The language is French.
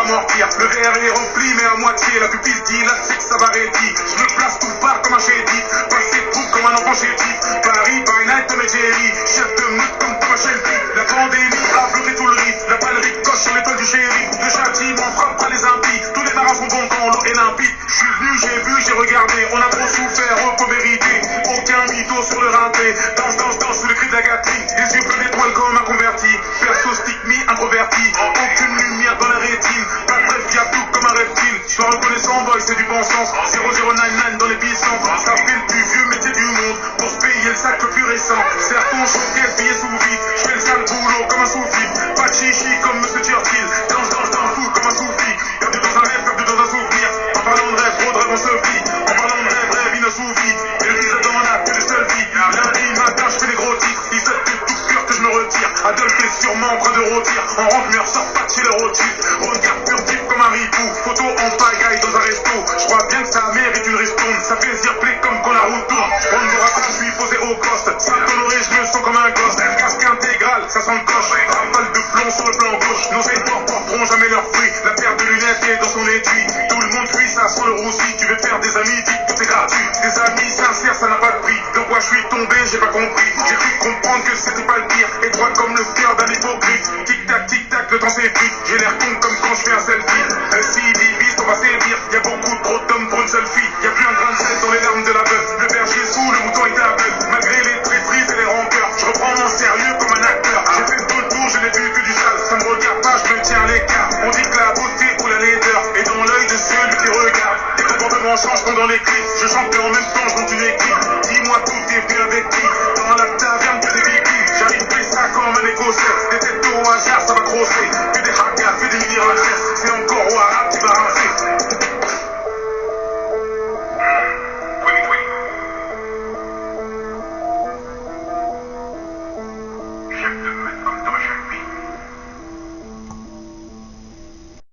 m'amortir. Le verre est rempli mais à moitié, la pupille dit là c'est que ça va arrêter. Je me place tout part comme un chétif, passé de troupe comme un enfant chétif. Paris by night Tom et Jerry, chef de meute comme Thomas Shelby. La pandémie a bloqué tout le riz, la balle ricoche sur l'étoile du chéri. Le châtiment frappera les impies, tous les marins sont bons quand l'eau est limpide. Je suis venu, j'ai vu, j'ai regardé, on a trop souffert, repos mérité. Aucun mytho sur le rinté, danse, danse, danse sous le cri de la Gatling. Les yeux pleins d'étoiles comme un converti, perso stick me introverti. Aucune lumière dans la rétine, pas de bref, y'a tout comme un reptile. Sois reconnaissant boy, c'est du bon sens, 0099 dans les puissants. Ça fait le plus vieux métier du monde, pour se payer le sac le plus récent. Serre ton choquette, billet sous vide, je fais le sale boulot comme un sous-vide. Pas de chichi comme Monsieur Churchill, danse, danse, danse fou comme un soufi. Perdu dans un rêve, perdu dans un souvenir. En parlant de rêve, trop de rêve on se vit. En parlant de rêve, rêve inassouvi. Et le visa dans la que les seules vies. Lundi matin, je fais des gros titres, 17 de tout cœur que je me retire. Adolphe est sûrement en train de rôtir. En rentre, me ressort pas de chez le rôtir. Regarde furtif comme un ripou. Photo en pagaille dans un resto. Je crois bien que ça mérite une ristourne. Ça fait zirpler comme quand la route tourne. Honduras, je suis posé au coste. Saint-Honoré, je me sens comme un gosse. Casque intégral, ça sent le coche. Rafale de plomb sur le plan gauche. Nos efforts porteront jamais leurs fruits. La paire de lunettes est dans son étui. Tout le monde fuit, ça sent le roussi. Tu veux faire des amis, dis que c'est gratuit. Des amis sincères, ça n'a pas de prix. De quoi je suis tombé, j'ai pas compris. J'ai cru comprendre que c'était pas le pire. Étroit comme le cœur d'un hypocrite. Tic tac, le temps s'effrite. J'ai l'air con comme quand je fais un selfie. Si divise, on va sévir. Y'a beaucoup trop d'hommes pour une seule fille. Y'a plus un grain de sel dans les larmes de la bœuf. Le berger sous, le mouton est aveugle. Malgré les traîtrises et les rancœurs, je reprends mon sérieux comme un acteur. J'ai fait tout le tour, je n'ai vu que du sale. Ça me regarde pas, je me tiens à l'écart. On dit que la beauté ou la laideur est dans l'œil de celui qui regarde. Les comportements changent comme dans les clips. Je chante et en même temps je monte une équipe. Dis-moi tout est venu avec qui? Dans la taverne que des vikings. J'arrive ça comme un écossais. Des têtes au hasard, ça va grosser. Que des hackers, que des miracles.